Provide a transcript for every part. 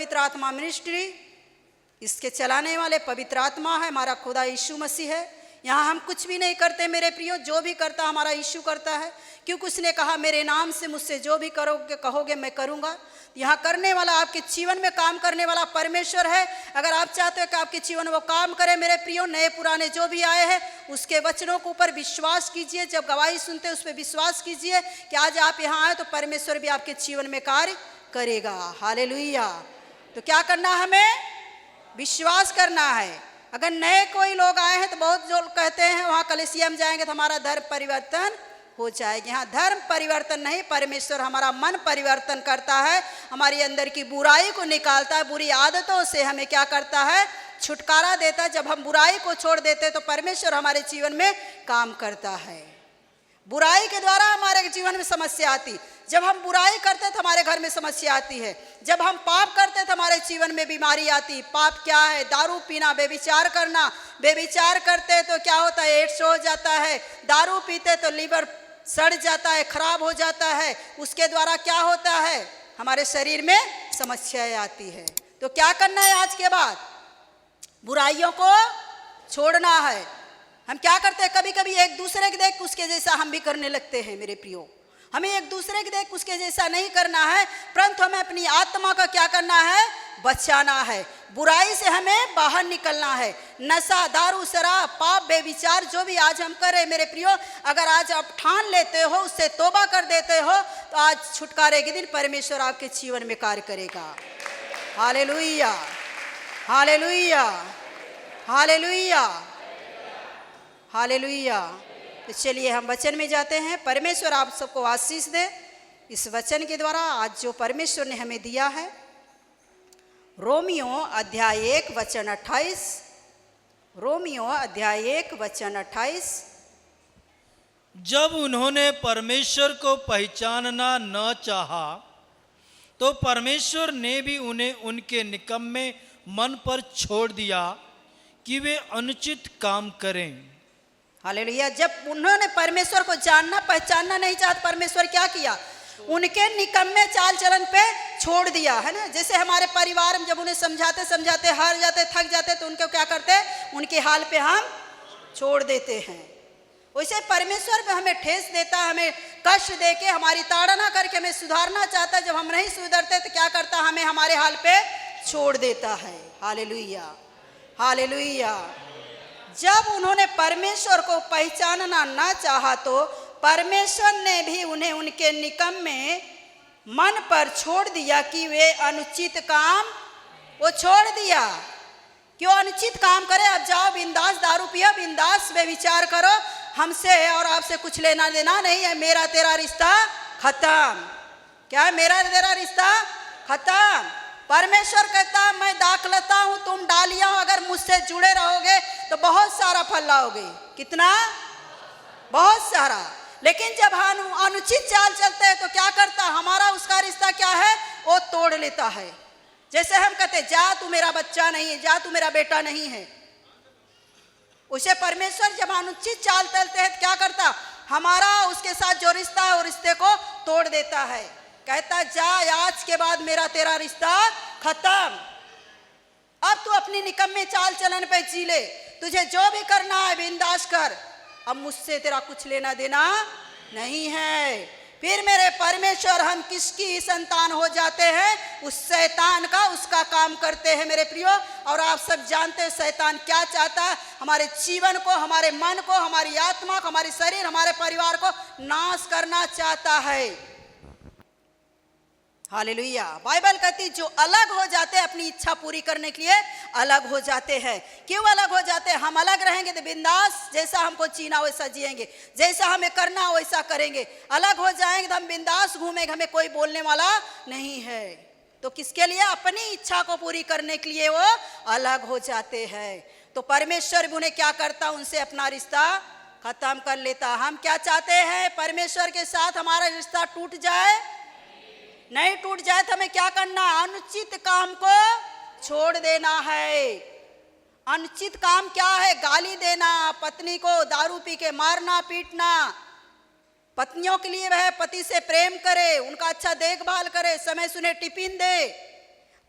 पवित्र आत्मा मिनिस्ट्री, इसके चलाने वाले पवित्र आत्मा है, हमारा खुदा यीशु मसीह है। यहाँ हम कुछ भी नहीं करते मेरे प्रियो, जो भी करता हमारा यीशु करता है, क्योंकि उसने कहा मेरे नाम से मुझसे जो भी करोगे कहोगे मैं करूँगा। यहाँ करने वाला, आपके जीवन में काम करने वाला परमेश्वर है। अगर आप चाहते हो कि आपके जीवन में वो काम करे मेरे प्रियो, नए पुराने जो भी आए हैं उसके वचनों के ऊपर विश्वास कीजिए। जब गवाही सुनते उस पर विश्वास कीजिए कि आज आप यहाँ आए तो परमेश्वर भी आपके जीवन में कार्य करेगा। हालेलुया। तो क्या करना, हमें विश्वास करना है। अगर नए कोई लोग आए हैं तो बहुत जो कहते हैं वहाँ कलीसिया में जाएंगे तो हमारा धर्म परिवर्तन हो जाएगी। यहाँ धर्म परिवर्तन नहीं, परमेश्वर हमारा मन परिवर्तन करता है, हमारी अंदर की बुराई को निकालता है, बुरी आदतों से हमें क्या करता है, छुटकारा देता है। जब हम बुराई को छोड़ देते हैं तो परमेश्वर हमारे जीवन में काम करता है। बुराई के द्वारा हमारे जीवन में समस्या आती, जब हम बुराई करते तो हमारे घर में समस्या आती है। जब हम पाप करते तो हमारे जीवन में बीमारी आती। पाप क्या है? दारू पीना, बेविचार करना। बेविचार करते तो क्या होता है? एड्स हो जाता है। दारू पीते तो लीवर सड़ जाता है, खराब हो जाता है। उसके द्वारा क्या होता है? हमारे शरीर में समस्याएं आती है। तो क्या करना है आज के बाद? बुराइयों को छोड़ना है। हम क्या करते हैं, कभी कभी एक दूसरे के देख उसके जैसा हम भी करने लगते हैं मेरे प्रियो। हमें एक दूसरे के देख उसके जैसा नहीं करना है, परंतु हमें अपनी आत्मा का क्या करना है? बचाना है। बुराई से हमें बाहर निकलना है। नशा, दारू, शराब, पाप, बेविचार जो भी आज हम कर रहे हैं मेरे प्रियो, अगर आज आप ठान लेते हो, उससे तौबा कर देते हो तो आज छुटकारे के दिन परमेश्वर आपके जीवन में कार्य करेगा। Hallelujah, hallelujah, hallelujah, hallelujah. तो चलिए हम वचन में जाते हैं। परमेश्वर आप सबको आशीष दे इस वचन के द्वारा आज जो परमेश्वर ने हमें दिया है। रोमियो अध्याय 1 वचन 28। रोमियो अध्याय 1 वचन 28। जब उन्होंने परमेश्वर को पहचानना न चाहा तो परमेश्वर ने भी उन्हें उनके निकम्मे मन पर छोड़ दिया कि वे अनुचित काम करें। हालेलुया। जब उन्होंने परमेश्वर को जानना पहचानना नहीं चाहते, परमेश्वर क्या किया? उनके निकम्मे चाल चलन पे छोड़ दिया, है ना। जैसे हमारे परिवार में जब उन्हें समझाते समझाते हार जाते, थक जाते, तो उनको क्या करते? उनके हाल पे हम छोड़ देते हैं। वैसे परमेश्वर पे हमें ठेस देता, हमें कष्ट देके, हमारी ताड़ना करके हमें सुधारना चाहता। जब हम नहीं सुधरते तो क्या करता? हमें हमारे हाल पे छोड़ देता है। Hallelujah, hallelujah. जब उन्होंने परमेश्वर को पहचानना ना चाहा तो परमेश्वर ने भी उन्हें उनके निकम्मे मन पर छोड़ दिया कि वे अनुचित काम, वो छोड़ दिया। क्यों अनुचित काम करे? अब जाओ बिंदास दारू पियो, बिंदास बेविचार करो, हमसे और आपसे कुछ लेना देना नहीं है, मेरा तेरा रिश्ता खत्म। क्या है? मेरा तेरा रिश्ता खत्म। परमेश्वर कहता मैं दाखलता हूं, तुम डालियां हो, अगर मुझसे जुड़े रहोगे तो बहुत सारा फल लाओगे। कितना? बहुत सारा। लेकिन जब हम अनुचित चाल चलते हैं तो क्या करता? हमारा उसका रिश्ता क्या है? वो तोड़ लेता है। जैसे हम कहते जा तू मेरा बच्चा नहीं है, जा तू मेरा बेटा नहीं है। उसे परमेश्वर जब अनुचित चाल चलते हैं तो क्या करता? हमारा उसके साथ जो रिश्ता है वो रिश्ते को तोड़ देता है। कहता जा आज के बाद मेरा तेरा रिश्ता खत्म। अब तू अपनी निकम्मे चाल चलन पे जी ले, तुझे जो भी करना है बिंदास कर, अब मुझसे तेरा कुछ लेना देना नहीं है। फिर मेरे परमेश्वर हम किसकी संतान हो जाते हैं? उस शैतान का, उसका काम करते हैं मेरे प्रियो। और आप सब जानते हैं शैतान क्या चाहता है? हमारे जीवन को, हमारे मन को, हमारी आत्मा को, हमारी शरीर, हमारे परिवार को नाश करना चाहता है। हालेलुया। बाइबल कहती जो अलग हो जाते हैं अपनी इच्छा पूरी करने के लिए अलग हो जाते हैं। क्यों अलग हो जाते हैं? हम अलग रहेंगे तो बिंदास, जैसा हमको जीना वैसा जिएंगे, जैसा हमें करना वैसा करेंगे। अलग हो जाएंगे तो हम बिंदास घूमेंगे, हमें कोई बोलने वाला नहीं है। तो किसके लिए? अपनी इच्छा को पूरी करने के लिए वो अलग हो जाते हैं। तो परमेश्वर भी उन्हें क्या करता? उनसे अपना रिश्ता खत्म कर लेता। हम क्या चाहते हैं? परमेश्वर के साथ हमारा रिश्ता टूट जाए? नहीं टूट जाए तो हमें क्या करना? अनुचित काम को छोड़ देना है। अनुचित काम क्या है? गाली देना, पत्नी को दारू पी के मारना पीटना। पत्नियों के लिए वह पति से प्रेम करे, उनका अच्छा देखभाल करे, समय सुने टिफिन दे।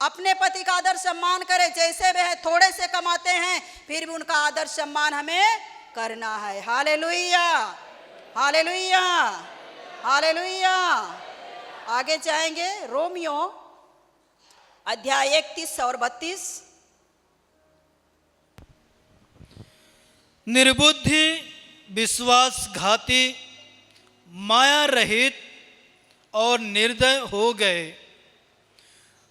अपने पति का आदर सम्मान करें, जैसे वे हैं थोड़े से कमाते हैं फिर भी उनका आदर सम्मान हमें करना है। Hallelujah, hallelujah, hallelujah. आगे जाएंगे, रोमियो अध्याय 31 और 32। निर्बुद्धि, विश्वासघाती, माया रहित और निर्दय हो गए,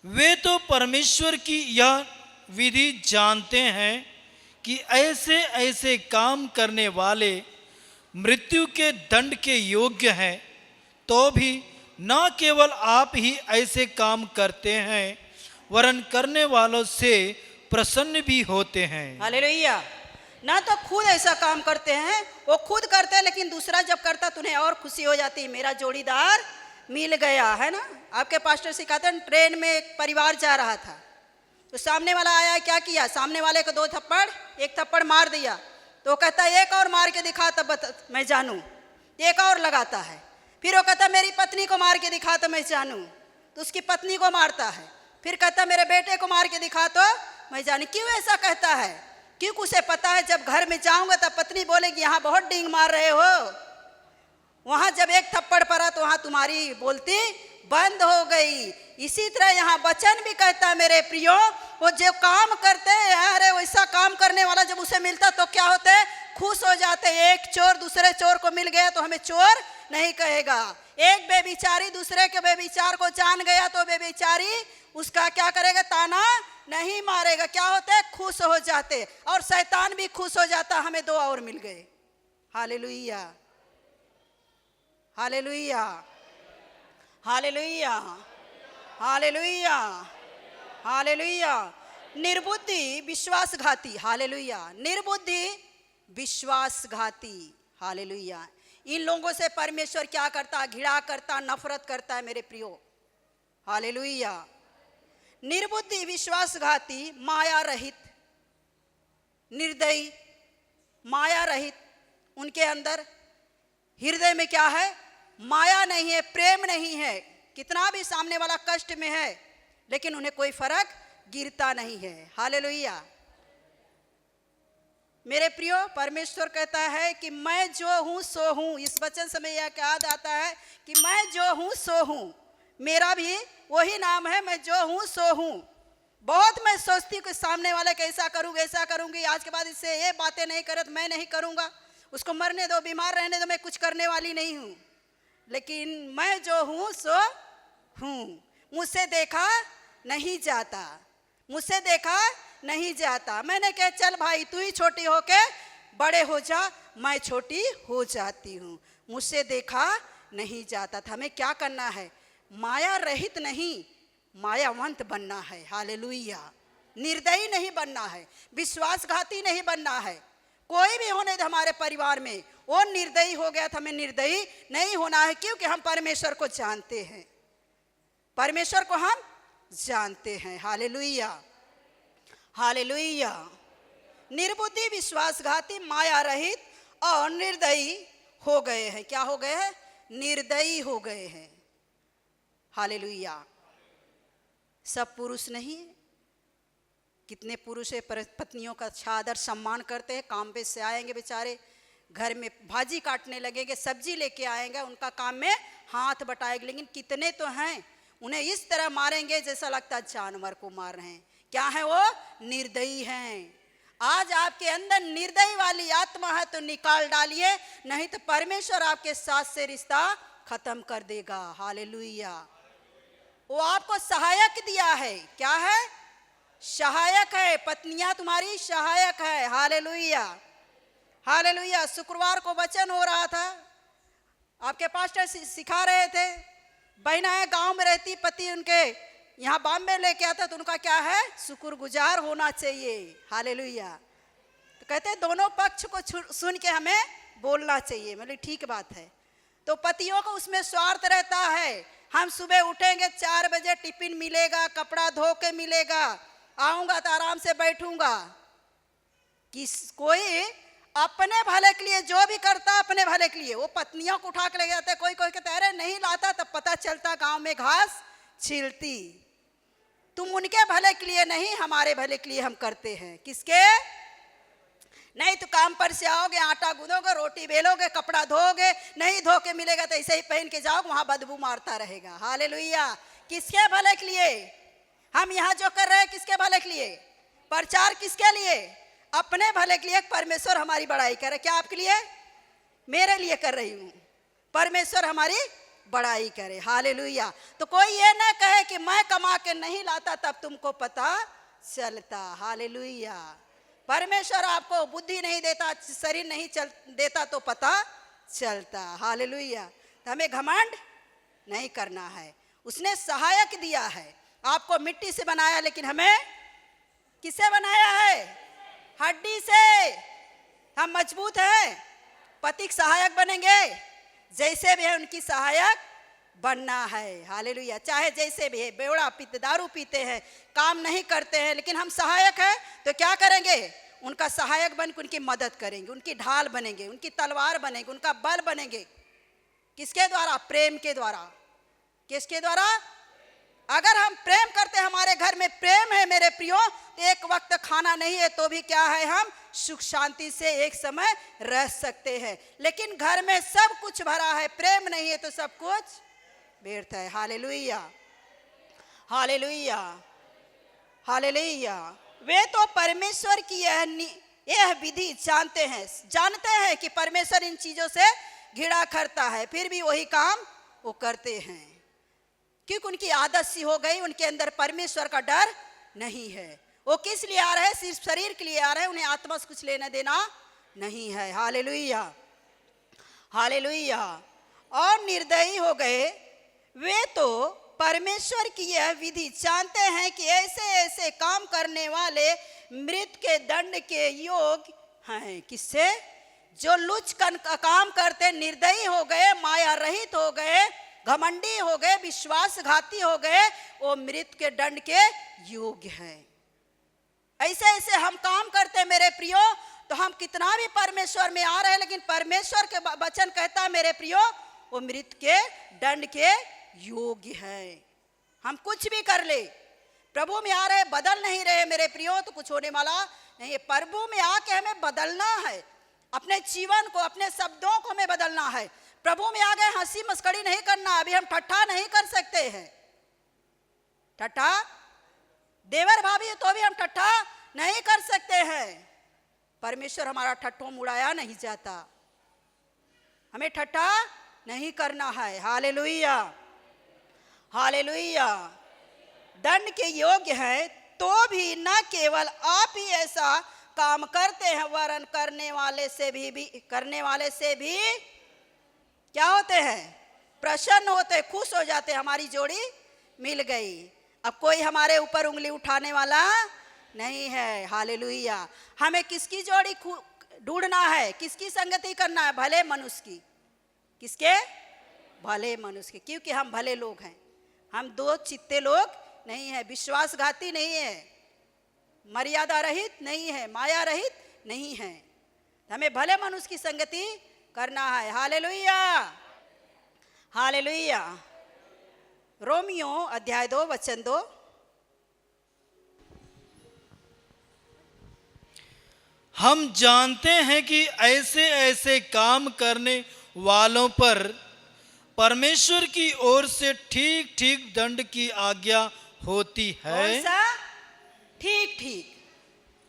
वे तो परमेश्वर की यह विधि जानते हैं कि ऐसे ऐसे काम करने वाले मृत्यु के दंड के योग्य हैं, तो भी न केवल आप ही ऐसे काम करते हैं वरन करने वालों से प्रसन्न भी होते हैं। हालेलुया। ना तो खुद ऐसा काम करते हैं, वो खुद करते हैं, लेकिन दूसरा जब करता तो उन्हें और खुशी हो जाती, मेरा जोड़ीदार मिल गया है ना। आपके पास्टर सिखाते हैं, ट्रेन में एक परिवार जा रहा था तो सामने वाला आया, क्या किया, सामने वाले को 2 थप्पड़, एक थप्पड़ मार दिया तो वो कहता है एक और मार के दिखा तब मैं जानूं। एक और लगाता है, फिर वो कहता मेरी पत्नी को मार के दिखा तो मैं जानूं, तो उसकी पत्नी को मारता है, फिर कहता मेरे बेटे को मार के दिखा तो मैं जानूं। क्यों ऐसा कहता है? क्योंकि उसे पता है जब घर में जाऊंगा तब पत्नी बोलेगी यहाँ बहुत डींग मार रहे हो, वहां जब एक थप्पड़ पड़ा तो वहां तुम्हारी बोलती बंद हो गई। इसी तरह यहाँ वचन भी कहता है मेरे प्रियो, वो जो काम करते हैं, अरे वैसा काम करने वाला जब उसे मिलता तो क्या होते हैं, खुश हो जाते। एक चोर दूसरे चोर को मिल गया तो हमें चोर नहीं कहेगा। एक बेबिचारी दूसरे के बेबिचार को जान गया तो बेबिचारी उसका क्या करेगा, ताना नहीं मारेगा। क्या होते हैं, खुश हो जाते, और शैतान भी खुश हो जाता, हमें 2 और मिल गए। Hallelujah, hallelujah, hallelujah, hallelujah, hallelujah. निर्बुद्धि, विश्वासघाती, हालेलुया। निर्बुद्धि, विश्वासघाती, हालेलुया। इन लोगों से परमेश्वर क्या करता, घृणा करता, नफरत करता है मेरे प्रियो। हालेलुया। निर्बुद्धि, विश्वासघाती, माया रहित, निर्दयी, माया रहित। उनके अंदर हृदय में क्या है, माया नहीं है, प्रेम नहीं है। कितना भी सामने वाला कष्ट में है लेकिन उन्हें कोई फर्क गिरता नहीं है। हालेलुया। मेरे प्रियो, परमेश्वर कहता है कि मैं जो हूं सो हूं। इस वचन से यह याद आता है कि मैं जो हूं सो हूं, मेरा भी वही नाम है, मैं जो हूं सो हूं। बहुत मैं सोचती हूँ कि सामने वाले कैसा करूँगी, ऐसा करूँगी, आज के बाद इससे ये बातें नहीं करे तो मैं नहीं करूँगा, उसको मरने दो, बीमार रहने दो, मैं कुछ करने वाली नहीं हूँ। लेकिन मैं जो हूँ सो हूँ, मुझसे देखा नहीं जाता, मुझसे देखा नहीं जाता। मैंने कहा चल भाई तू ही छोटी होके बड़े हो जा, मैं छोटी हो जाती हूँ, मुझसे देखा नहीं जाता था। हमें क्या करना है, माया रहित नहीं, मायावंत बनना है। हालेलुया। निर्दयी नहीं बनना है, विश्वासघाती नहीं बनना है। कोई भी होने दे हमारे परिवार में, वो निर्दयी हो गया था, हमें निर्दयी नहीं होना है, क्योंकि हम परमेश्वर को जानते हैं, परमेश्वर को हम जानते हैं। Hallelujah, hallelujah. निर्बुद्धि, विश्वासघाती, माया रहित और निर्दयी हो गए हैं। क्या हो गए हैं, निर्दयी हो गए हैं। हालेलुया। सब पुरुष नहीं, कितने पुरुष है पत्नियों का अच्छा आदर सम्मान करते हैं। काम पे से आएंगे बेचारे, घर में भाजी काटने लगेंगे, सब्जी लेके आएंगे, उनका काम में हाथ बटाएंगे। लेकिन कितने तो हैं उन्हें इस तरह मारेंगे जैसा लगता है जानवर को मार रहे हैं। क्या है वो, निर्दयी हैं। आज आपके अंदर निर्दयी वाली आत्मा है तो निकाल डालिए, नहीं तो परमेश्वर आपके साथ से रिश्ता खत्म कर देगा। हालेलुया। वो आपको सहायक दिया है, क्या है, सहायक है। पत्नियां तुम्हारी सहायक है। Hallelujah, hallelujah. शुक्रवार को वचन हो रहा था, आपके पास्टर सिखा रहे थे, बहनाएं गांव में रहती, पति उनके यहाँ बॉम्बे लेके आता, तो उनका क्या है, शुक्रगुजार होना चाहिए। हालेलुया। तो कहते दोनों पक्ष को सुन के हमें बोलना चाहिए। मतलब ठीक बात है। तो पतियों को उसमें स्वार्थ रहता है, हम सुबह उठेंगे 4 बजे, टिफिन मिलेगा, कपड़ा धो के मिलेगा, आऊंगा तो आराम से बैठूंगा। कि कोई अपने भले के लिए जो भी करता अपने भले के लिए, वो पत्नियों को उठा के ले जाते। कोई कोई कहता अरे नहीं लाता, तब पता चलता गांव में घास छिलती। तुम उनके भले के लिए नहीं, हमारे भले के लिए हम करते हैं। किसके? नहीं तो काम पर से आओगे, आटा गूंदोगे, रोटी बेलोगे, कपड़ा धोगे, नहीं धो के मिलेगा तो ऐसे ही पहन के जाओगे, वहां बदबू मारता रहेगा। हालेलुया। किसके भले के लिए हम यहाँ जो कर रहे हैं? किसके भले के लिए? प्रचार किसके लिए? अपने भले के लिए। परमेश्वर हमारी बड़ाई करे। क्या आपके लिए? मेरे लिए कर रही हूँ। परमेश्वर हमारी बड़ाई करे। हालेलुया। तो कोई ये ना कहे कि मैं कमा के नहीं लाता तब तुमको पता चलता। हालेलुया। परमेश्वर आपको बुद्धि नहीं देता, शरीर नहीं देता तो पता चलता। हालेलुया। तो हमें घमंड नहीं करना है। उसने सहायक दिया है। आपको मिट्टी से बनाया, लेकिन हमें किससे बनाया है? हड्डी से। हम मजबूत हैं, पति के सहायक बनेंगे। जैसे भी है उनकी सहायक बनना है। हालेलुया। चाहे जैसे भी है, बेवड़ा पीते, दारू पीते हैं, काम नहीं करते हैं, लेकिन हम सहायक हैं तो क्या करेंगे? उनका सहायक बन के उनकी मदद करेंगे, उनकी ढाल बनेंगे, उनकी तलवार बनेंगे, उनका बल बनेंगे। किसके द्वारा? प्रेम के द्वारा। किसके द्वारा? अगर हम प्रेम करते हैं, हमारे घर में प्रेम है मेरे प्रियो, तो एक वक्त खाना नहीं है तो भी क्या है? हम सुख शांति से एक समय रह सकते हैं। लेकिन घर में सब कुछ भरा है, प्रेम नहीं है तो सब कुछ व्यर्थ है। हालेलुया। हालेलुया। हालेलुया। वे तो परमेश्वर की यह विधि जानते हैं कि परमेश्वर इन चीजों से घृणा करता है, फिर भी वही काम वो करते हैं, क्योंकि उनकी आदत सी हो गई। उनके अंदर परमेश्वर का डर नहीं है। वो किस लिए आ रहे हैं? सिर्फ शरीर के लिए आ रहे हैं, उन्हें आत्मा से कुछ लेना देना नहीं है। हालेलुया। हालेलुया। और निर्दयी हो गए। वे तो परमेश्वर की यह विधि जानते हैं कि ऐसे ऐसे काम करने वाले मृत्यु के दंड के योग्य हैं। किससे? जो लुचपन का काम करते, निर्दयी हो गए, माया रहित हो गए, घमंडी हो गए, विश्वासघाती हो गए, वो मृत्यु के दंड के योग्य है। ऐसे ऐसे हम काम करते मेरे प्रियो, तो हम कितना भी परमेश्वर में आ रहे हैं, लेकिन परमेश्वर के वचन कहता है मेरे प्रियो, वो मृत्यु के दंड के योग्य है। हम कुछ भी कर ले, प्रभु में आ रहे, बदल नहीं रहे मेरे प्रियो, तो कुछ होने वाला नहीं है। प्रभु में आके हमें बदलना है, अपने जीवन को, अपने शब्दों को हमें बदलना है। प्रभु में आ गए, हंसी मस्करी नहीं करना। अभी हम ठट्ठा नहीं कर सकते हैं। ठट्ठा देवर भाभी तो भी हम ठट्ठा नहीं कर सकते हैं। परमेश्वर हमारा ठट्ठों मुड़ाया नहीं जाता। हमें ठट्ठा नहीं करना है। हालेलुया। हालेलुया। दंड के योग्य है तो भी न केवल आप ही ऐसा काम करते हैं, वरन करने वाले से भी क्या होते हैं? प्रसन्न होते, खुश हो जाते, हमारी जोड़ी मिल गई। अब कोई हमारे ऊपर उंगली उठाने वाला नहीं है। हालेलुया। हमें किसकी जोड़ी ढूंढना है? किसकी संगति करना है? भले मनुष्य की। किसके? भले मनुष्य की, क्योंकि हम भले लोग हैं। हम दो चित्ते लोग नहीं है, विश्वासघाती नहीं है, मर्यादा रहित नहीं है, माया रहित नहीं है। हमें भले मनुष्य की संगति करना है। हालेलुया। हालेलुया। रोमियो अध्याय 2 वचन 2। हम जानते हैं कि ऐसे ऐसे काम करने वालों पर परमेश्वर की ओर से ठीक ठीक दंड की आज्ञा होती है। कौन सा ठीक ठीक?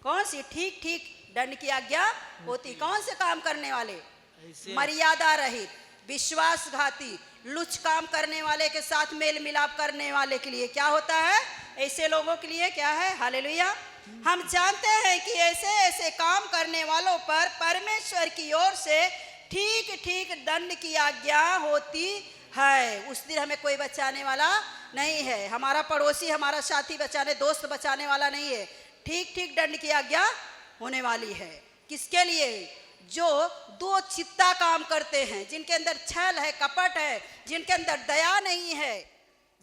कौन सी ठीक ठीक दंड की आज्ञा होती? कौन से काम करने वाले? मर्यादा रहित, विश्वासघाती, लुच काम करने वाले के साथ मेल मिलाप करने वाले के लिए क्या होता है? ऐसे लोगों के लिए क्या है? हालेलुया। हम जानते हैं कि ऐसे ऐसे काम करने वालों पर परमेश्वर की ओर से ठीक ठीक दंड की आज्ञा होती है। उस दिन हमें कोई बचाने वाला नहीं है। हमारा पड़ोसी, हमारा साथी बचाने, दोस्त बचाने वाला नहीं है। ठीक ठीक दंड की आज्ञा होने वाली है। किसके लिए? जो दो चित्ता काम करते हैं, जिनके अंदर छल है, कपट है, जिनके अंदर दया नहीं है,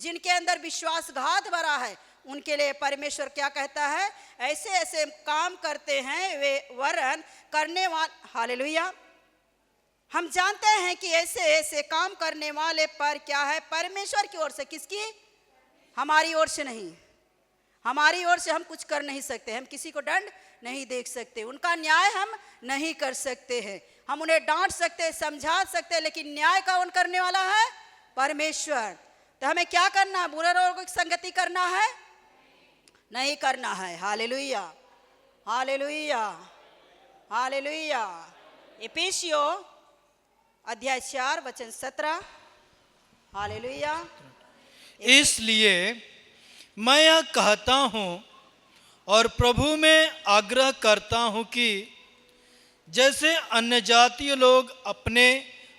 जिनके अंदर विश्वासघात भरा है, उनके लिए परमेश्वर क्या कहता है? ऐसे ऐसे काम करते हैं वे, वरन करने वाले। हालेलुया। हम जानते हैं कि ऐसे ऐसे काम करने वाले पर क्या है? परमेश्वर की ओर से। किसकी? हमारी ओर से नहीं, हमारी ओर से हम कुछ कर नहीं सकते, हम किसी को दंड नहीं दे सकते, उनका न्याय हम नहीं कर सकते हैं। हम उन्हें डांट सकते हैं, समझा सकते हैं, लेकिन न्याय कौन करने वाला है? परमेश्वर। तो हमें क्या करना है? बुरे लोगों की संगति करना है? नहीं करना है। Hallelujah, hallelujah, hallelujah. इफिसियों अध्याय 4 वचन 17। हालेलुया। इसलिए मैं यह कहता हूँ और प्रभु में आग्रह करता हूँ कि जैसे अन्य जातीय लोग अपने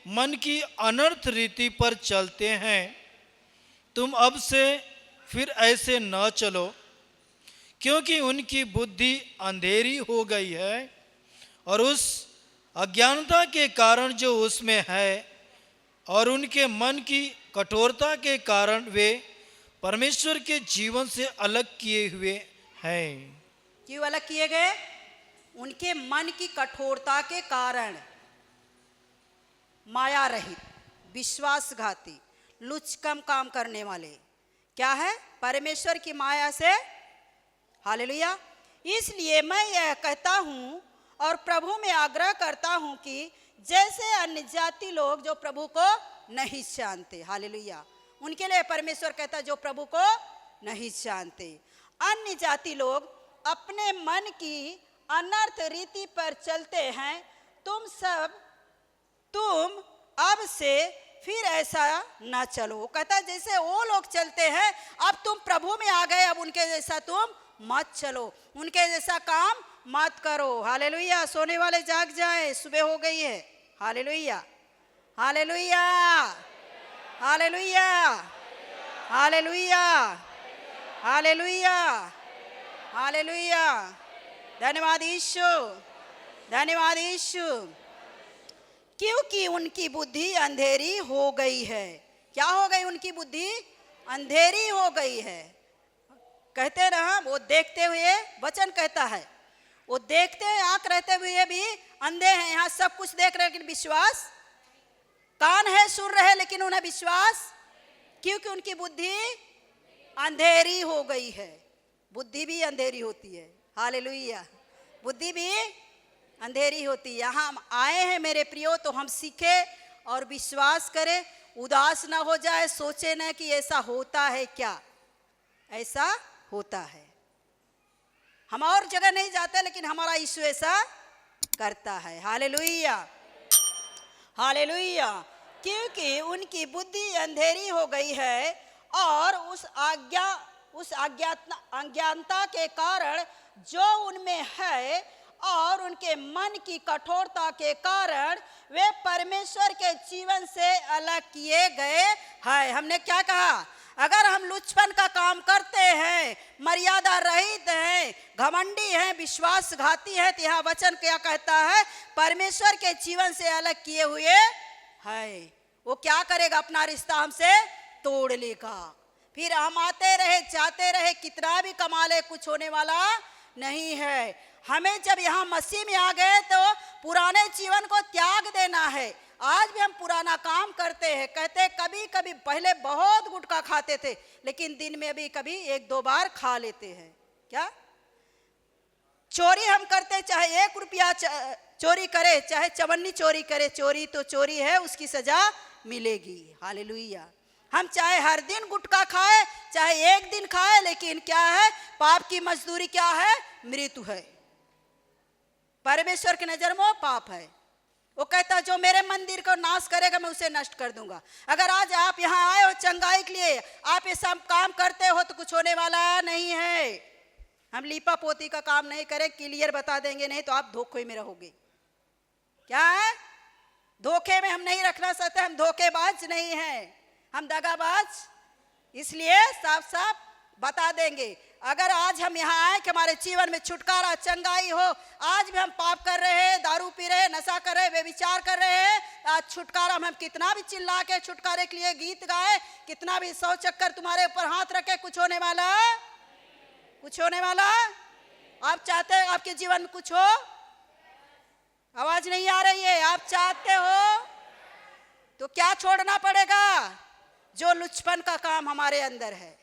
मन की अनर्थ रीति पर चलते हैं, तुम अब से फिर ऐसे न चलो, क्योंकि उनकी बुद्धि अंधेरी हो गई है और उस अज्ञानता के कारण जो उसमें है, और उनके मन की कठोरता के कारण वे परमेश्वर के जीवन से अलग किए हुए हैं। क्यों अलग किए गए? उनके मन की कठोरता के कारण। माया रहित, विश्वासघाती, लुचकम काम करने वाले क्या है? परमेश्वर की माया से। हालेलुया। इसलिए मैं यह कहता हूं और प्रभु में आग्रह करता हूं कि जैसे अन्य जाति लोग जो प्रभु को नहीं जानते, हालेलुया, उनके लिए परमेश्वर कहता है जो प्रभु को नहीं जानते। अन्य जाति लोग अपने मन की अनर्थ रीति पर चलते हैं, तुम अब से फिर ऐसा ना चलो। वो कहता है जैसे वो लोग चलते हैं, अब तुम प्रभु में आ गए, अब उनके जैसा तुम मत चलो, उनके जैसा काम मत करो। हालेलुया। सोने वाले जाग जाए, सुबह हो गई है। Hallelujah, hallelujah, hallelujah, hallelujah, hallelujah, hallelujah. धन्यवाद यीशु, धन्यवाद यीशु। क्योंकि उनकी बुद्धि अंधेरी हो गई है। क्या हो गई? उनकी बुद्धि अंधेरी हो गई है। कहते ना, वो देखते हुए, वचन कहता है वो देखते आंख रहते हुए भी अंधे हैं। यहाँ सब कुछ देख रहे लेकिन विश्वास, कान है सुन रहे लेकिन उन्हें विश्वास, क्योंकि उनकी बुद्धि अंधेरी हो गई है। बुद्धि भी अंधेरी होती है। हालेलुया। बुद्धि भी अंधेरी होती है। यहाँ हम आए हैं मेरे प्रियो, तो हम सीखे और विश्वास करें, उदास ना हो जाए, सोचे ना कि ऐसा होता है क्या, ऐसा होता है। हम और जगह नहीं जाते लेकिन हमारा यीशु ऐसा करता है। Hallelujah, hallelujah. क्योंकि उनकी बुद्धि अंधेरी हो गई है और उस अज्ञानता के कारण जो उनमें है और उनके मन की कठोरता के कारण वे परमेश्वर के जीवन से अलग किए गए हैं। हमने क्या कहा? अगर हम लुचपन का काम करते हैं, मर्यादा रहित हैं, घमंडी हैं, विश्वासघाती हैं, तो यह वचन क्या कहता है? परमेश्वर के जीवन से अलग किए हुए है। वो क्या करेगा? अपना रिश्ता हमसे तोड़ लेगा। फिर हम आते रहे जाते रहे, कितना भी कमा ले, कुछ होने वाला नहीं है। हमें जब यहाँ मसीह में आ गए तो पुराने जीवन को त्याग देना है। आज भी हम पुराना काम करते हैं। कहते कभी कभी पहले बहुत गुटखा खाते थे, लेकिन दिन में भी कभी 1-2 बार खा लेते हैं। क्या? चोरी हम करते, चाहे 1 रुपया चोरी करे, चाहे चवन्नी चोरी करे, चोरी तो चोरी है, उसकी सजा मिलेगी। हालेलुया। हम चाहे हर दिन गुटखा खाए, चाहे 1 दिन खाए, लेकिन क्या है? पाप की मजदूरी क्या है? मृत्यु है। परमेश्वर की नजर में पाप है। वो कहता जो मेरे मंदिर को नाश करेगा मैं उसे नष्ट कर दूंगा। अगर आज आप यहाँ आए हो चंगाई के लिए, आप ये सब काम करते हो तो कुछ होने वाला नहीं है। हम लीपा पोती का काम नहीं करें, क्लियर बता देंगे, नहीं तो आप धोखे में रहोगे। क्या है? धोखे में हम नहीं रखना चाहते। हम धोखेबाज नहीं हैं, हम दगाबाज। इसलिए साफ साफ बता देंगे। अगर आज हम यहाँ आए कि हमारे जीवन में छुटकारा चंगाई हो, आज भी हम पाप कर रहे हैं, दारू पी रहे हैं, नशा कर रहे हैं, व्यभिचार कर रहे हैं, आज छुटकारा हम कितना भी चिल्ला के छुटकारे के लिए गीत गाए, कितना भी 100 चक्कर तुम्हारे ऊपर हाथ रखे, कुछ होने वाला? कुछ होने वाला? आप चाहते हैं आपके जीवन में कुछ हो? आवाज नहीं आ रही है। आप चाहते हो तो क्या छोड़ना पड़ेगा? जो लुचपन का काम हमारे अंदर है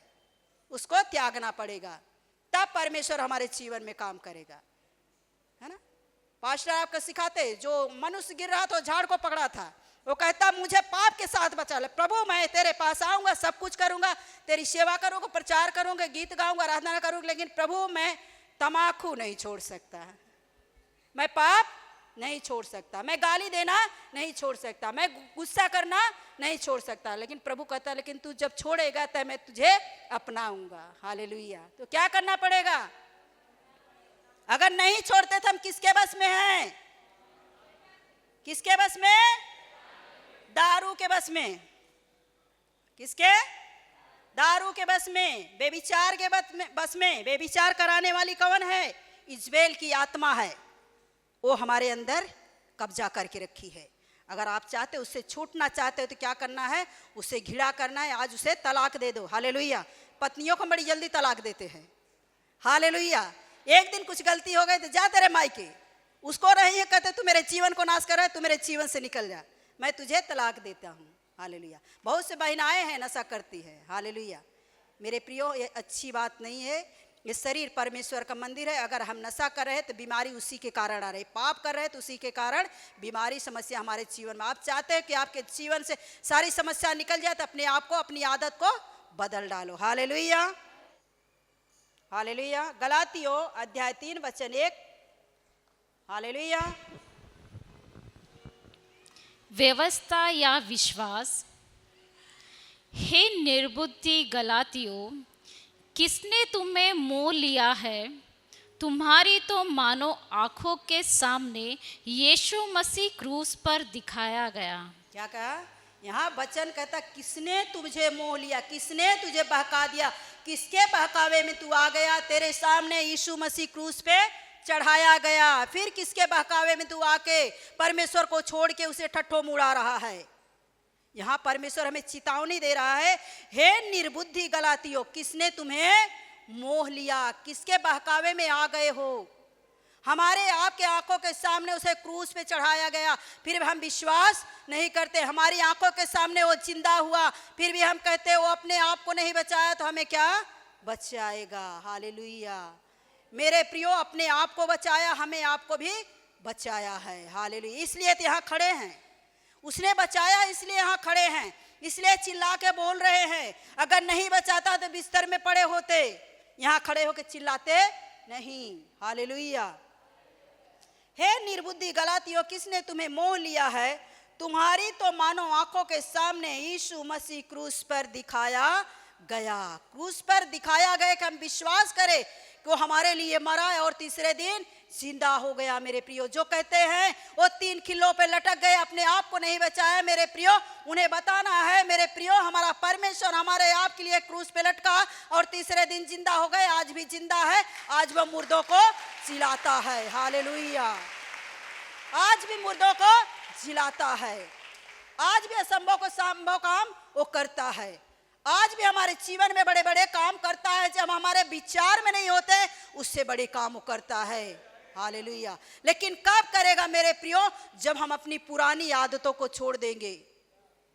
उसको त्यागना पड़ेगा। तब परमेश्वर हमारे जीवन में काम करेगा, है ना। पास्टर आपको सिखाते, जो मनुष्य गिर रहा था झाड़ को पकड़ा था, वो कहता मुझे पाप के साथ बचा ले प्रभु, मैं तेरे पास आऊंगा, सब कुछ करूंगा, तेरी सेवा करूंगा, प्रचार करूंगा, गीत गाऊंगा, आराधना करूंगा, लेकिन प्रभु मैं तम्बाकू नहीं छोड़ सकता, मैं पाप नहीं छोड़ सकता, मैं गाली देना नहीं छोड़ सकता, मैं गुस्सा करना नहीं छोड़ सकता। लेकिन प्रभु कहता लेकिन तू जब छोड़ेगा तब मैं तुझे अपनाऊंगा। हालेलुया। तो क्या करना पड़ेगा? अगर नहीं छोड़ते तो हम किसके बस में हैं? किसके बस में? दारू के बस में। किसके? दारू के बस में, बेविचार के बस में। बेविचार कराने वाली कौन है? इजबेल की आत्मा है, वो हमारे अंदर कब्जा करके रखी है। अगर आप चाहते उससे छूटना चाहते हो तो क्या करना है? उसे घिरा करना है, आज उसे तलाक दे दो। हालेलुया। पत्नियों को बड़ी जल्दी तलाक देते हैं। हालेलुया। एक दिन कुछ गलती हो गई तो जा तेरे मायके, उसको नहीं है कहते तू मेरे जीवन को नाश कर रहा है, तू मेरे जीवन से निकल जा, मैं तुझे तलाक देता हूँ। हालेलुया। बहुत से बहनाएं हैं नशा करती है। हालेलुया। मेरे प्रियो, ये अच्छी बात नहीं है। ये शरीर परमेश्वर का मंदिर है। अगर हम नशा कर रहे हैं तो बीमारी उसी के कारण आ रही, पाप कर रहे हैं तो उसी के कारण बीमारी समस्या हमारे जीवन में। आप चाहते हैं कि आपके जीवन से सारी समस्या निकल जाए तो अपने आप को, अपनी आदत को बदल डालो। हालेलुया। हालेलुया। गलातियों अध्याय 3 वचन 1। हालेलुया। व्यवस्था या विश्वास। हे निर्बुद्धि गलातियों, किसने तुम्हें मोह लिया है? तुम्हारी तो मानो आंखों के सामने यीशु मसीह क्रूस पर दिखाया गया। क्या कहा? यहाँ वचन कहता किसने तुझे मोह लिया, किसने तुझे बहका दिया, किसके बहकावे में तू आ गया? तेरे सामने यीशु मसीह क्रूस पे चढ़ाया गया, फिर किसके बहकावे में तू आके परमेश्वर को छोड़ के उसे ठट्ठो मुड़ा रहा है? यहाँ परमेश्वर हमें चेतावनी दे रहा है, हे निर्बुद्धि गलातियों, किसने तुम्हें मोह लिया, किसके बहकावे में आ गए हो? हमारे आपके आंखों के सामने उसे क्रूस पे चढ़ाया गया, फिर भी हम विश्वास नहीं करते। हमारी आंखों के सामने वो जिंदा हुआ, फिर भी हम कहते वो अपने आप को नहीं बचाया तो हमें क्या बचाएगा? हालेलुया। मेरे प्रियो, अपने आप को बचाया, हमें आपको भी बचाया है। हालेलुया। इसलिए तो यहाँ खड़े हैं, उसने बचाया इसलिए यहाँ खड़े हैं, इसलिए चिल्ला के बोल रहे हैं। अगर नहीं बचाता तो बिस्तर में पड़े होते, यहाँ खड़े होके चिल्लाते नहीं। हालेलुया। हे निर्बुद्धि गलातियों, किसने तुम्हें मोह लिया है? तुम्हारी तो मानो आंखों के सामने यीशु मसीह क्रूस पर दिखाया गया। क्रूस पर दिखाया गया कि हम विश्वास करें कि वो हमारे लिए मरा है और तीसरे दिन जिंदा हो गया। मेरे प्रियो, जो कहते हैं वो 3 किलो पे लटक गए, अपने आप को नहीं बचाया, मेरे प्रियो उन्हें बताना है, मेरे प्रियो हमारा परमेश्वर हमारे आप के लिए क्रूस पे लटका और तीसरे दिन जिंदा हो गए, आज भी जिंदा है, आज वो मुर्दों को जिलाता है। हालेलुया। आज भी मुर्दों को जिलाता है, आज भी असंभव को संभव काम वो करता है, आज भी हमारे जीवन में बड़े बड़े काम करता है। जब हमारे विचार में नहीं होते उससे बड़े काम वो करता है। हालेलुया। लेकिन कब करेगा मेरे प्रियो? जब हम अपनी पुरानी आदतों को छोड़ देंगे।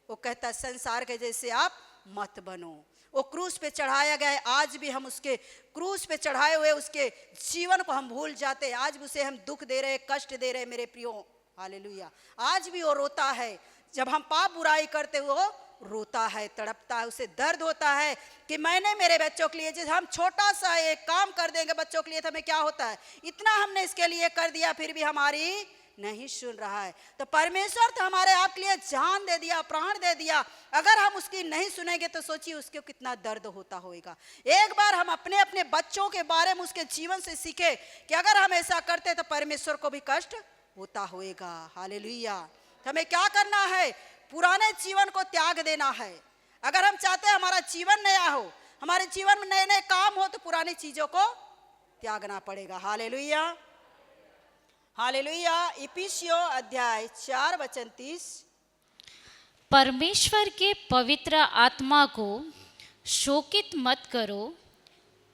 वो कहता है संसार के जैसे आप मत बनो। वो क्रूस पे चढ़ाया गया है, आज भी हम उसके क्रूस पे चढ़ाए हुए उसके जीवन को हम भूल जाते हैं, आज भी उसे हम दुख दे रहे, कष्ट दे रहे मेरे प्रियो। हालेलुया। आज भी वो रोता है, जब हम पाप बुराई करते हुए रोता है, तड़पता है, उसे दर्द होता है कि मैंने मेरे बच्चों के लिए, जैसे हम छोटा सा एक काम कर देंगे बच्चों के लिए तो हमें क्या होता है, इतना हमने इसके लिए कर दिया फिर भी हमारी नहीं सुन रहा है। तो परमेश्वर तो हमारे आप के लिए जान दे दिया, प्राण दे दिया, अगर हम उसकी नहीं सुनेंगे तो सोचिए उसको कितना दर्द होता होगा। एक बार हम अपने अपने बच्चों के बारे में उसके जीवन से सीखे कि अगर हम ऐसा करते तो परमेश्वर को भी कष्ट होता होगा। हालेलुया। तो हमें क्या करना है? पुराने जीवन को त्याग देना है। अगर हम चाहते हैं हमारा जीवन नया हो, हमारे जीवन में नए नए काम हो, तो पुरानी चीजों को त्यागना पड़ेगा। हालेलुया। हालेलुया। इफिसियों अध्याय 4 वचन 30। परमेश्वर के पवित्र आत्मा को शोकित मत करो,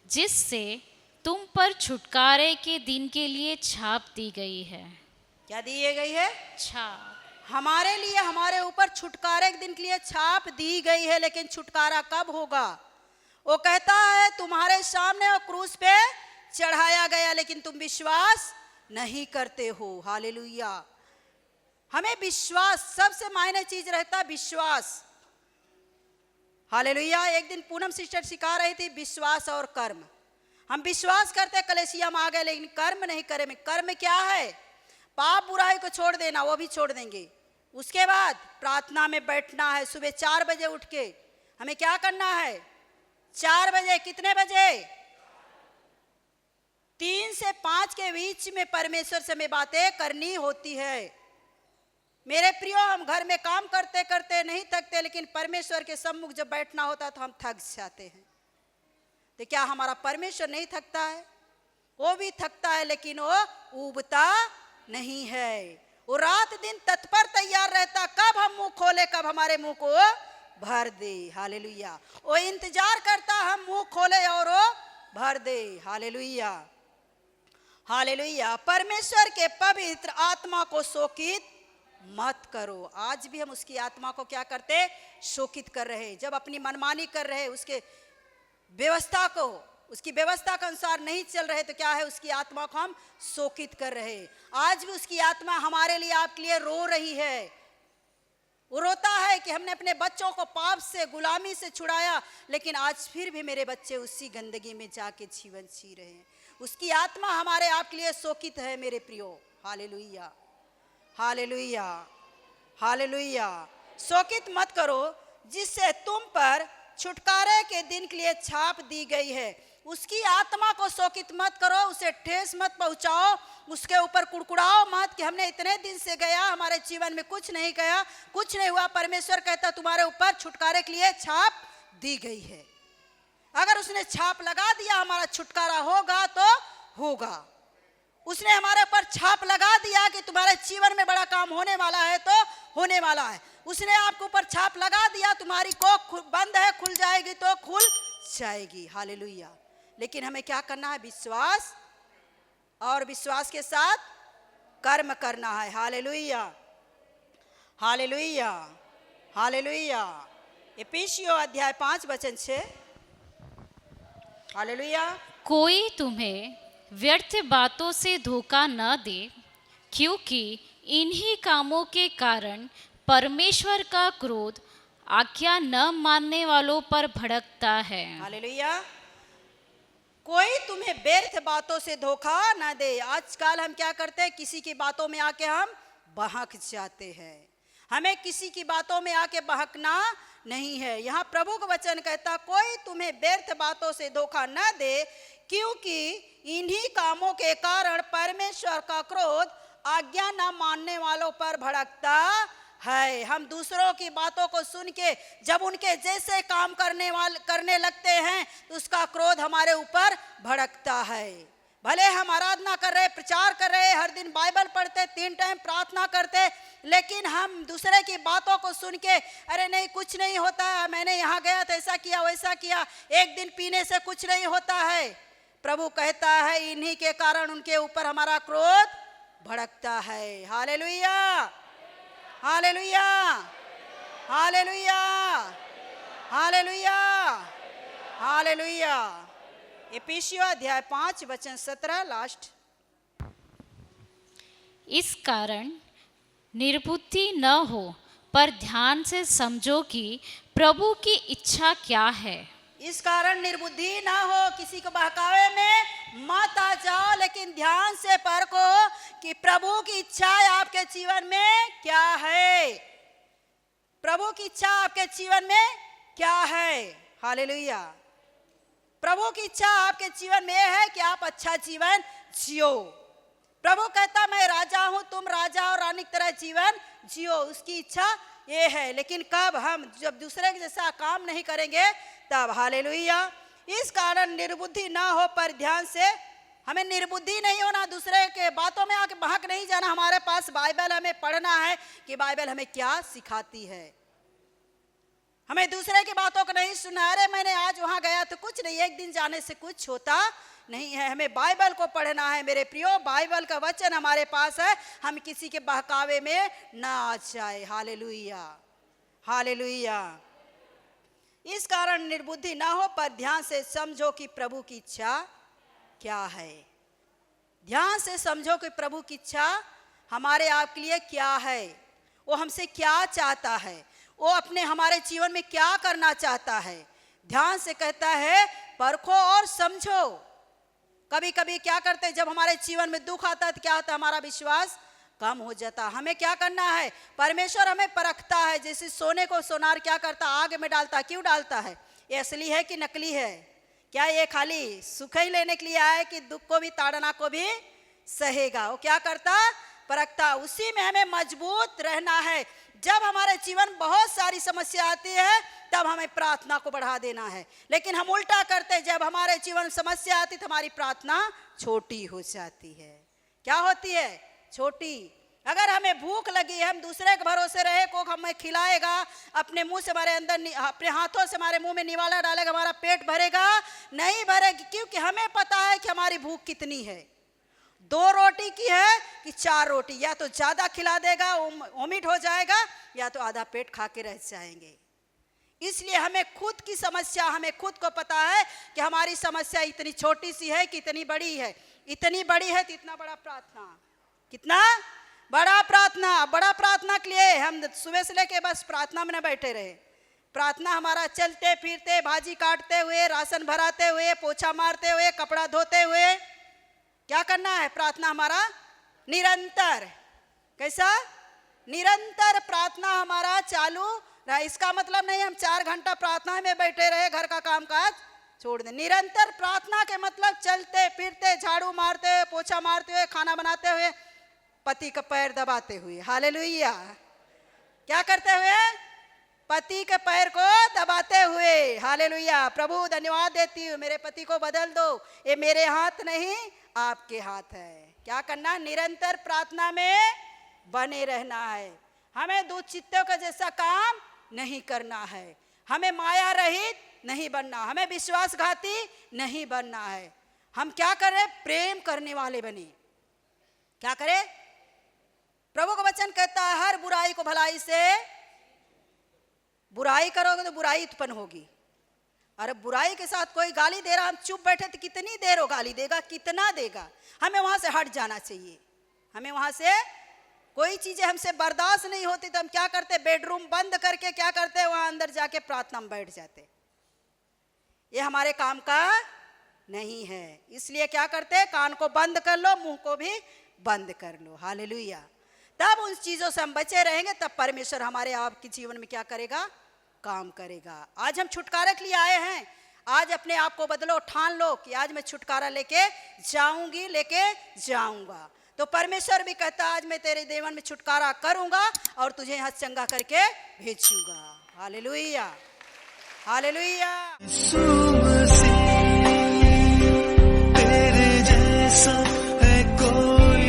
जिससे तुम पर छुटकारे के दिन के लिए छाप दी गई है। क्या दी गई है? छाप। हमारे लिए, हमारे ऊपर छुटकारे के दिन के लिए छाप दी गई है। लेकिन छुटकारा कब होगा? वो कहता है तुम्हारे सामने वो क्रूस पे चढ़ाया गया लेकिन तुम विश्वास नहीं करते हो। हालेलुया। हमें विश्वास सबसे मायने चीज रहता है, विश्वास। हालेलुया। एक दिन पूनम सिस्टर सिखा रही थी विश्वास और कर्म। हम विश्वास करते कलेसिया में आ गए लेकिन कर्म नहीं करे। में कर्म क्या है? पाप बुराई को छोड़ देना, वो भी छोड़ देंगे। उसके बाद प्रार्थना में बैठना है। सुबह 4 बजे उठ के हमें क्या करना है? 4 बजे, कितने बजे? 3 से 5 के बीच में परमेश्वर से हमें बातें करनी होती है। मेरे प्रियो, हम घर में काम करते करते नहीं थकते लेकिन परमेश्वर के सम्मुख जब बैठना होता है तो हम थक जाते हैं। तो क्या हमारा परमेश्वर नहीं थकता है? वो भी थकता है लेकिन वो ऊबता नहीं है। वो रात दिन तत्पर तैयार रहता, कब हम मुंह खोले, कब हमारे मुंह को भर दे। हालेलुया। वो इंतजार करता हम मुंह खोले और वो भर दे। हालेलुया। हालेलुया। परमेश्वर के पवित्र आत्मा को शोकित मत करो। आज भी हम उसकी आत्मा को क्या करते? शोकित कर रहे। जब अपनी मनमानी कर रहे, उसके व्यवस्था को, उसकी व्यवस्था के अनुसार नहीं चल रहे तो क्या है? उसकी आत्मा को हम शोकित कर रहे। आज भी उसकी आत्मा हमारे लिए, आपके लिए रो रही है। वो रोता है कि हमने अपने बच्चों को पाप से, गुलामी से छुड़ाया लेकिन आज फिर भी मेरे बच्चे उसी गंदगी में जाके जीवन जी रहे हैं। उसकी आत्मा हमारे आपके लिए शोकित है मेरे प्रियो। हालेलुया। हालेलुया। हालेलुया। शोकित मत करो जिससे तुम पर छुटकारे के दिन के लिए छाप दी गई है। उसकी आत्मा को शोकित मत करो, उसे ठेस मत पहुंचाओ, उसके ऊपर कुड़कुड़ाओ मत कि हमने इतने दिन से गया, हमारे जीवन में कुछ नहीं गया, कुछ नहीं हुआ। परमेश्वर कहता तुम्हारे ऊपर छुटकारे के लिए छाप दी गई है। अगर उसने छाप लगा दिया हमारा छुटकारा होगा तो होगा। उसने हमारे ऊपर छाप लगा दिया कि तुम्हारे जीवन में बड़ा काम होने वाला है तो होने वाला है। उसने आपके ऊपर छाप लगा दिया तुम्हारी कोख बंद है, खुल जाएगी तो खुल जाएगी। हालेलुया। लेकिन हमें क्या करना है? विश्वास, और विश्वास के साथ कर्म करना है। हालेलुया। हालेलुया। हालेलुया। इफिसियों अध्याय 5 वचन 6। हालेलुया। कोई तुम्हें व्यर्थ बातों से धोखा न दे, क्योंकि इन्हीं कामों के कारण परमेश्वर का क्रोध आज्ञा न मानने वालों पर भड़कता है। हालेलुया। कोई तुम्हें व्यर्थ बातों से धोखा न दे। आजकल हम क्या करते हैं? किसी की बातों में आके हम बहक जाते हैं। हमें किसी की बातों में आके बहकना नहीं है। यहाँ प्रभु का वचन कहता कोई तुम्हें व्यर्थ बातों से धोखा न दे, क्योंकि इन्हीं कामों के कारण परमेश्वर का क्रोध आज्ञा न मानने वालों पर भड़कता है। हम दूसरों की बातों को सुन के जब उनके जैसे काम करने लगते हैं तो उसका क्रोध हमारे ऊपर भड़कता है। भले हम आराधना कर रहे, प्रचार कर रहे, हर दिन बाइबल पढ़ते, 3 टाइम प्रार्थना करते, लेकिन हम दूसरे की बातों को सुन के अरे नहीं कुछ नहीं होता है, मैंने यहाँ गया तो ऐसा किया वैसा किया, एक दिन पीने से कुछ नहीं होता है। प्रभु कहता है इन्हीं के कारण उनके ऊपर हमारा क्रोध भड़कता है। Hallelujah. Hallelujah. Hallelujah. Hallelujah. Hallelujah. इफिसियों अध्याय 5 वचन 17 लास्ट। इस कारण निर्बुद्धि न हो, पर ध्यान से समझो कि प्रभु की इच्छा क्या है। इस कारण निर्बुद्धि ना हो, किसी को बहकावे में मत आ जाओ, लेकिन ध्यान से परखो कि प्रभु की इच्छा आपके जीवन में क्या है। प्रभु की इच्छा आपके जीवन में क्या है। हालेलुया। प्रभु की इच्छा आपके जीवन में है कि आप अच्छा जीवन जियो। प्रभु कहता मैं राजा हूं, तुम राजा और रानी की तरह जीवन जियो। उसकी इच्छा ये है, लेकिन कब? हम जब दूसरे के जैसा काम नहीं करेंगे तब। हालेलुया। इस कारण निर्बुद्धि ना हो, पर ध्यान से, हमें निर्बुद्धि नहीं होना, दूसरे के बातों में आके बहक नहीं जाना। हमारे पास बाइबल, हमें पढ़ना है कि बाइबल हमें क्या सिखाती है। हमें दूसरे की बातों को नहीं सुना, अरे मैंने आज वहां गया तो कुछ नहीं, एक दिन जाने से कुछ होता नहीं है। हमें बाइबल को पढ़ना है मेरे प्रियो। बाइबल का वचन हमारे पास है, हम किसी के बहकावे में ना आ जाए। हालेलुया। हालेलुया। इस कारण निर्बुद्धि ना हो, पर ध्यान से समझो कि प्रभु की इच्छा क्या है। ध्यान से समझो कि प्रभु की इच्छा हमारे आपके लिए क्या है, वो हमसे क्या चाहता है, वो अपने हमारे जीवन में क्या करना चाहता है। ध्यान से कहता है परखो और समझो। कभी कभी क्या करते हैं, जब हमारे जीवन में दुख आता है तो क्या होता है, हमारा विश्वास कम हो जाता। हमें क्या करना है, परमेश्वर हमें परखता है। जैसे सोने को सोनार क्या करता, आग में डालता। क्यों डालता है, ये असली है कि नकली है? क्या ये खाली सुख ही लेने के लिए आया है कि दुख को भी ताड़ना को भी सहेगा? वो क्या करता, परखता। उसी में हमें मजबूत रहना है। जब हमारे जीवन बहुत सारी समस्या आती है तब हमें प्रार्थना को बढ़ा देना है, लेकिन हम उल्टा करते हैं। जब हमारे जीवन में समस्या आती तो हमारी प्रार्थना छोटी हो जाती है। क्या होती है, छोटी। अगर हमें भूख लगी है, हम दूसरे के भरोसे रहे, कोई हमें खिलाएगा, अपने मुंह से हमारे अंदर, अपने हाथों से हमारे मुंह में निवाला डालेगा, हमारा पेट भरेगा? नहीं भरेगी, क्योंकि हमें पता है कि हमारी भूख कितनी है। 2 रोटी की है कि 4 रोटी, या तो ज्यादा खिला देगा, वोमिट हो जाएगा, या तो आधा पेट खा के रह जाएंगे। इसलिए हमें खुद की समस्या, हमें खुद को पता है कि हमारी समस्या इतनी छोटी सी है कि इतनी बड़ी है। इतनी बड़ी है तो इतना बड़ा प्रार्थना, कितना बड़ा प्रार्थना। बड़ा प्रार्थना के लिए हम सुबह से लेके बस प्रार्थना में न बैठे रहे। प्रार्थना हमारा चलते फिरते, भाजी काटते हुए, राशन भराते हुए, पोछा मारते हुए, कपड़ा धोते हुए क्या करना है, प्रार्थना हमारा निरंतर। कैसा, निरंतर प्रार्थना हमारा चालू रहा। इसका मतलब नहीं हम 4 घंटा प्रार्थना में बैठे रहे, घर का काम काज छोड़ दें। निरंतर प्रार्थना के मतलब चलते फिरते, झाड़ू मारते हुए, पोछा मारते हुए, खाना बनाते हुए, पति का पैर दबाते हुए। हालेलुया। क्या करते हुए, पति के पैर को दबाते हुए। हालेलुया। प्रभु धन्यवाद देती हूँ, मेरे पति को बदल दो, ये मेरे हाथ नहीं आपके हाथ है। क्या करना, निरंतर प्रार्थना में बने रहना है। हमें दुचित्तों का जैसा काम नहीं करना है, हमें माया रहित नहीं बनना, हमें विश्वासघाती नहीं बनना है। हम क्या करें, प्रेम करने वाले बने। क्या करें, प्रभु का वचन कहता है हर बुराई को भलाई से, बुराई करोगे तो बुराई उत्पन्न होगी। अरे बुराई के साथ कोई गाली दे रहा, हम चुप बैठे तो कितनी देर वो गाली देगा, कितना देगा। हमें वहां से हट जाना चाहिए। हमें वहां से कोई चीजें हमसे बर्दाश्त नहीं होती तो हम क्या करते, बेडरूम बंद करके क्या करते, वहां अंदर जाके प्रार्थना में बैठ जाते। ये हमारे काम का नहीं है। इसलिए क्या करते, कान को बंद कर लो, मुंह को भी बंद कर लो। हालेलुया। तब उन चीजों से हम बचे रहेंगे, तब परमेश्वर हमारे आपके जीवन में क्या करेगा, काम करेगा। आज हम छुटकारे के लिए आए हैं। आज अपने आप को बदलो, ठान लो कि आज मैं छुटकारा लेके जाऊंगी, लेके जाऊंगा। तो परमेश्वर भी कहता है आज मैं तेरे जीवन में छुटकारा करूंगा और तुझे यहाँ चंगा करके भेजूंगा। Hallelujah, hallelujah. तेरे जैसा है कोई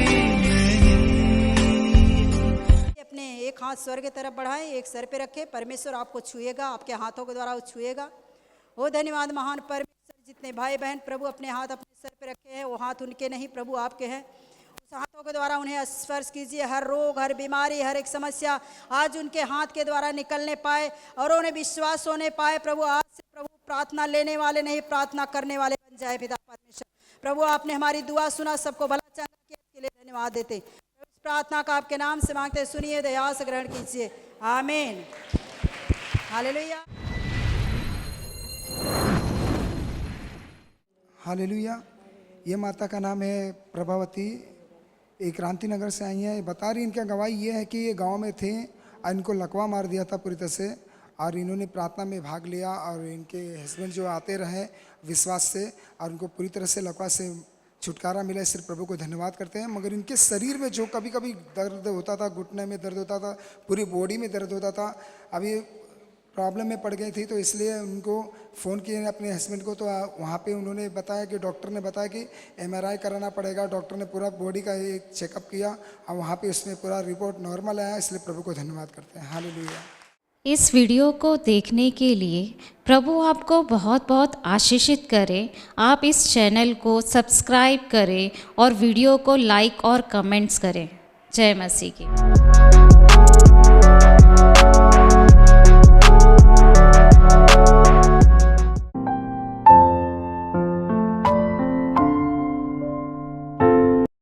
नहीं। अपने एक हाथ स्वर्ग की तरफ बढ़ाएं, एक सर पे रखें। परमेश्वर आपको छुएगा, आपके हाथों के द्वारा वो छुएगा। ओ धन्यवाद महान परमेश्वर। जितने भाई बहन प्रभु अपने हाथ अपने सर पे रखे हैं, वो हाथ उनके नहीं, प्रभु आपके हैं। उस हाथों के द्वारा उन्हें स्पर्श कीजिए। हर रोग, हर बीमारी, हर एक समस्या आज उनके हाथ के द्वारा निकलने पाए और उन्हें विश्वास होने पाए। प्रभु आज से प्रभु प्रार्थना लेने वाले नहीं, प्रार्थना करने वाले बन जाए। पिता परमेश्वर, प्रभु आपने हमारी दुआ सुना, सबको भला चंगा किया, इसके लिए धन्यवाद देते। इस प्रार्थना का आपके नाम से मांगते, सुनिए, दया से ग्रहण कीजिए। आमीन। Hallelujah, hallelujah. ये माता का नाम है प्रभावती, एक क्रांति नगर से आई हैं। बता रही, इनका गवाही ये है कि ये गांव में थे और इनको लकवा मार दिया था पूरी तरह से, और इन्होंने प्रार्थना में भाग लिया और इनके हस्बैंड जो आते रहे विश्वास से, और उनको पूरी तरह से लकवा से छुटकारा मिला। सिर्फ प्रभु को धन्यवाद करते हैं। मगर इनके शरीर में जो कभी कभी दर्द होता था, घुटने में दर्द होता था, पूरी बॉडी में दर्द होता था, अभी प्रॉब्लम में पड़ गई थी, तो इसलिए उनको फ़ोन किए अपने हस्बैंड को। तो वहाँ पे उन्होंने बताया कि डॉक्टर ने बताया कि MRI कराना पड़ेगा। डॉक्टर ने पूरा बॉडी का एक चेकअप किया और वहाँ पे उसमें पूरा रिपोर्ट नॉर्मल आया। इसलिए प्रभु को धन्यवाद करते हैं। हालेलुया। इस वीडियो को देखने के लिए प्रभु आपको बहुत बहुत आशीषित करे। आप इस चैनल को सब्सक्राइब करें और वीडियो को लाइक और कमेंट्स करें। जय मसीह की।